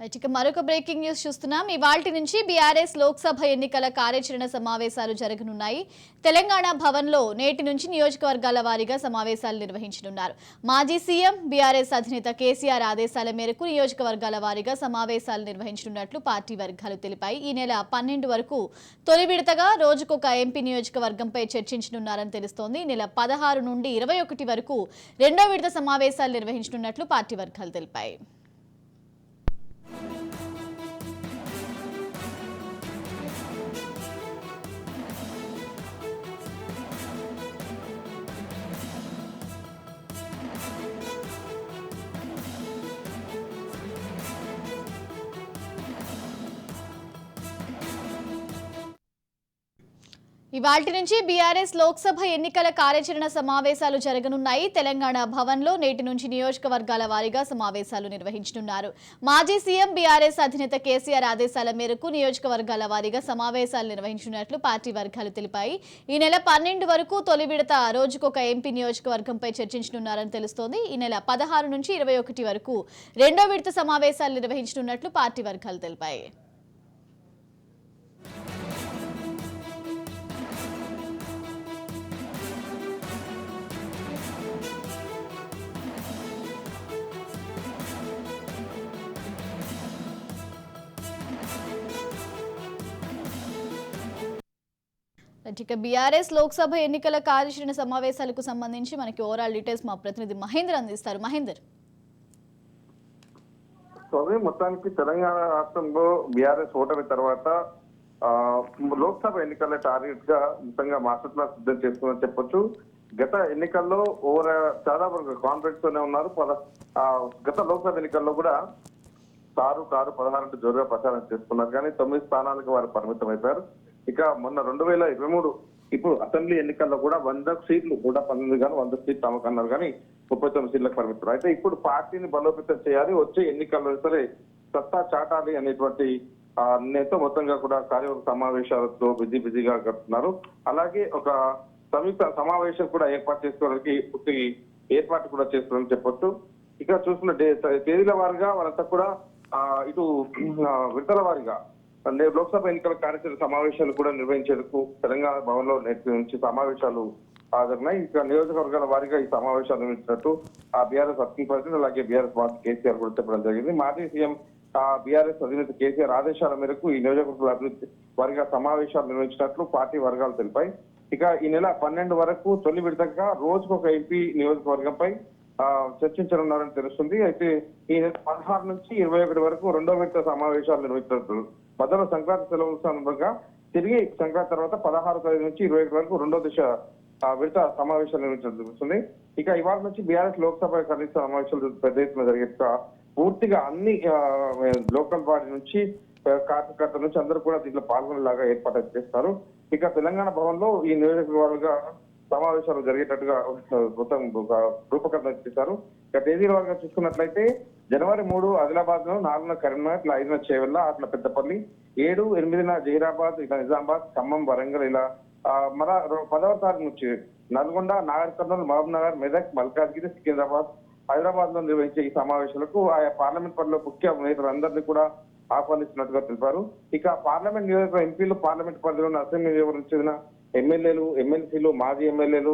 ఇక మరొక breaking news చూస్తున్నాం. ఇవాల్టి నుంచి బీఆర్ఎస్ లోక్సభ ఎన్నికల కార్యాచరణ సమావేశాలు జరగనున్నాయి. తెలంగాణ భవన్లో నేటి నుంచి నియోజకవర్గాల వారీగా సమావేశాలు నిర్వహించనున్నారు. మాజీ సీఎం బీఆర్ఎస్ అధినేత కేసీఆర్ ఆదేశాల మేరకు నియోజకవర్గాల వారీగా సమావేశాలు నిర్వహించనున్నట్లు పార్టీ వర్గాలు తెలిపాయి. ఈ నెల 12 వరకు తొలి విడతగా రోజుకొక ఎంపీ నియోజకవర్గంపై చర్చించనున్నారని తెలుస్తోంది. ఈ నెల 16 నుండి 21 వరకు రెండో విడత సమావేశాలు నిర్వహించనున్నట్లు పార్టీ వర్గాలు తెలిపాయి. ఇవాల్టి నుంచి బీఆర్ఎస్ లోక్సభ ఎన్నికల కార్యాచరణ సమావేశాలు జరగనున్నాయి. తెలంగాణ భవన్లో నేటి నుంచి నియోజకవర్గాల వారీగా సమావేశాలు నిర్వహించనున్నారు. మాజీ సీఎం బీఆర్ఎస్ అధినేత కేసీఆర్ ఆదేశాల మేరకు నియోజకవర్గాల వారీగా సమావేశాలు నిర్వహించనున్నట్లు పార్టీ వర్గాలు తెలిపాయి. ఈ నెల 12 వరకు తొలి విడత రోజుకొక ఎంపీ నియోజకవర్గంపై చర్చించనున్నారని తెలుస్తోంది. ఈ నెల 16 నుంచి 21 వరకు రెండో విడత సమావేశాలు నిర్వహించనున్నట్లు పార్టీ వర్గాలు తెలిపాయి. ఇక బీఆర్ఎస్ లోక్సభ ఎన్నికల కార్యాచరణ సమావేశాలకు సంబంధించి మనకి ఓవరాల్ డీటెయిల్స్ మా ప్రతినిధి మహేందర్ అందిస్తారు. మహేందర్, మొత్తానికి తెలంగాణ రాష్ట్రంలో బీఆర్ఎస్ ఓటమి తర్వాత లోక్సభ ఎన్నికల టార్గెట్ గా మొత్తంగా మాస్టర్ ప్లాన్ సిద్ధం చేస్తుందని చెప్పొచ్చు. గత ఎన్నికల్లో దాదాపు కాన్ఫిడెన్స్ తోనే ఉన్నారు. గత లోక్సభ ఎన్నికల్లో కూడా కారు 16 జోరుగా ప్రచారం చేస్తున్నారు, కానీ 9 స్థానాలకు వారు పరిమితం అయిపోయారు. ఇక మొన్న 2023 ఇప్పుడు అసెంబ్లీ ఎన్నికల్లో కూడా 100 సీట్లు 119 కానీ 100 సీట్లు తమకన్నారు, కానీ 39 సీట్లకు పరిమితం. అయితే ఇప్పుడు పార్టీని బలోపేతం చేయాలి, వచ్చే ఎన్నికల్లో సరే సత్తా చాటాలి అనేటువంటి నిర్ణయంతో మొత్తంగా కూడా కార్యవర్గ సమావేశాలతో బిజీగా గడుపుతున్నారు. అలాగే ఒక సంయుక్త సమావేశం కూడా ఏర్పాటు చేసుకోవడానికి పూర్తి ఏర్పాటు కూడా చేస్తున్నారని చెప్పొచ్చు. ఇక చూస్తున్న తేదీల వారిగా వాళ్ళంతా కూడా ఇటు విడతల వారిగా లోక్సభ ఎన్నికల కార్యాచరణ సమావేశాలు కూడా నిర్వహించేందుకు తెలంగాణ భవన్ లో నేటి నుంచి సమావేశాలు హాజరున్నాయి. ఇక నియోజకవర్గాల వారీగా ఈ సమావేశాలు నిర్వహించినట్టు బీఆర్ఎస్ వర్కింగ్ ప్రెసిడెంట్ అలాగే బీఆర్ఎస్ మాజీ కేసీఆర్ కూడా చెప్పడం జరిగింది. మాజీ సీఎం బీఆర్ఎస్ అధినేత కేసీఆర్ ఆదేశాల మేరకు ఈ నియోజకవర్గాల అభివృద్ధి వారిగా సమావేశాలు నిర్వహించినట్లు పార్టీ వర్గాలు తెలిపాయి. ఇక ఈ నెల 12 వరకు తొలి విడతగా రోజుకొక ఎంపీ నియోజకవర్గంపై చర్చించనున్నారని తెలుస్తుంది. అయితే ఈ నెల 16 నుంచి 21 వరకు రెండో విడత సమావేశాలు నిర్వహించారు. మధ్యలో సంక్రాంతి సెలవుల సందర్భంగా తిరిగి సంక్రాంతి తర్వాత 16 తేదీ నుంచి 21 వరకు రెండో దశ విడత సమావేశాలు నిర్వహించడం జరుగుతుంది. ఇక ఇవాళ నుంచి బీఆర్ఎస్ లోక్సభ కనీస సమావేశాలు పెద్ద ఎత్తున జరిగే పూర్తిగా అన్ని లోకల్ బాడీ నుంచి కార్యకర్తల నుంచి అందరూ కూడా దీంట్లో పాల్గొనేలాగా ఏర్పాటు చేస్తారు. ఇక తెలంగాణ భవన్ లో ఈ నియోజకవర్గాలుగా సమావేశాలు జరిగేటట్టుగా మొత్తం రూపకల్పన చేశారు. ఇక తేదీల వారిగా చూసుకున్నట్లయితే జనవరి 3 ఆదిలాబాద్ లో, 4 కరీంనగర్, ఇట్లా 5 చేవెళ్ళ, అట్లా పెద్దపల్లి, 7, 8 జహీరాబాద్, ఇట్లా నిజామాబాద్, ఖమ్మం, వరంగల్, ఇలా మన 10వ తారీఖు నుంచి నల్గొండ, నాగర్ కర్నూలు, మహబూబ్ నగర్, మెదక్, మల్కాజ్గిరి, సికింద్రాబాద్, హైదరాబాద్ లో నిర్వహించే ఈ సమావేశాలకు ఆయా పార్లమెంట్ పరిధిలో ముఖ్య నేతలందరినీ కూడా ఆహ్వానిస్తున్నట్టుగా తెలిపారు. ఇక పార్లమెంట్ నియోజకవర్గ ఎంపీలు, పార్లమెంట్ పరిధిలోని అసెంబ్లీ నియోజకవర్గం చెందిన ఎమ్మెల్యేలు, ఎమ్మెల్సీలు, మాజీ ఎమ్మెల్యేలు,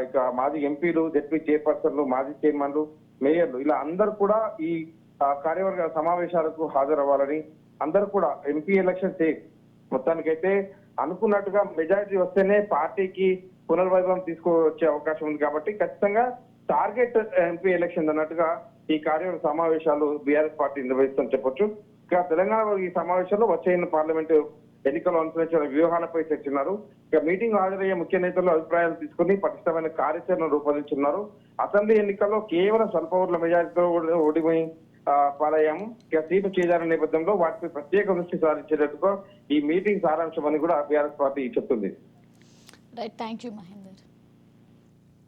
ఇక మాజీ ఎంపీలు, జెడ్పీ చైర్పర్సన్లు, మాజీ చైర్మన్లు, మేయర్లు, ఇలా అందరూ కూడా ఈ కార్యవర్గ సమావేశాలకు హాజరవ్వాలని, అందరూ కూడా ఎంపీ ఎలక్షన్ మొత్తానికైతే అనుకున్నట్టుగా మెజారిటీ వస్తేనే పార్టీకి పునర్వైభవం తీసుకువచ్చే అవకాశం ఉంది. కాబట్టి ఖచ్చితంగా టార్గెట్ ఎంపీ ఎలక్షన్ అన్నట్టుగా ఈ కార్యవర్గ సమావేశాలు బీఆర్ఎస్ పార్టీ నిర్వహిస్తుందని చెప్పొచ్చు. ఇక తెలంగాణ ఈ సమావేశంలో వచ్చే పార్లమెంటు ఎన్నికలు అనుసరించిన వ్యూహాలపై చర్చిన్నారు. ఇక మీటింగ్ హాజరయ్యే ముఖ్య నేతలు అభిప్రాయాలు తీసుకుని పటిష్టమైన కార్యాచరణ రూపొందించున్నారు. అసెంబ్లీ ఎన్నికల్లో కేవలం స్వల్ప ఓట్ల మెజారిటీతో ఓడిపోయి పాలయ్యాము. ఇక సీటు చేజారిన నేపథ్యంలో వాటిపై ప్రత్యేక దృష్టి సారించేటట్టుగా ఈ మీటింగ్ సారాంశం అని కూడా బీఆర్ఎస్ పార్టీ చెప్తుంది. Right, thank you Mahender.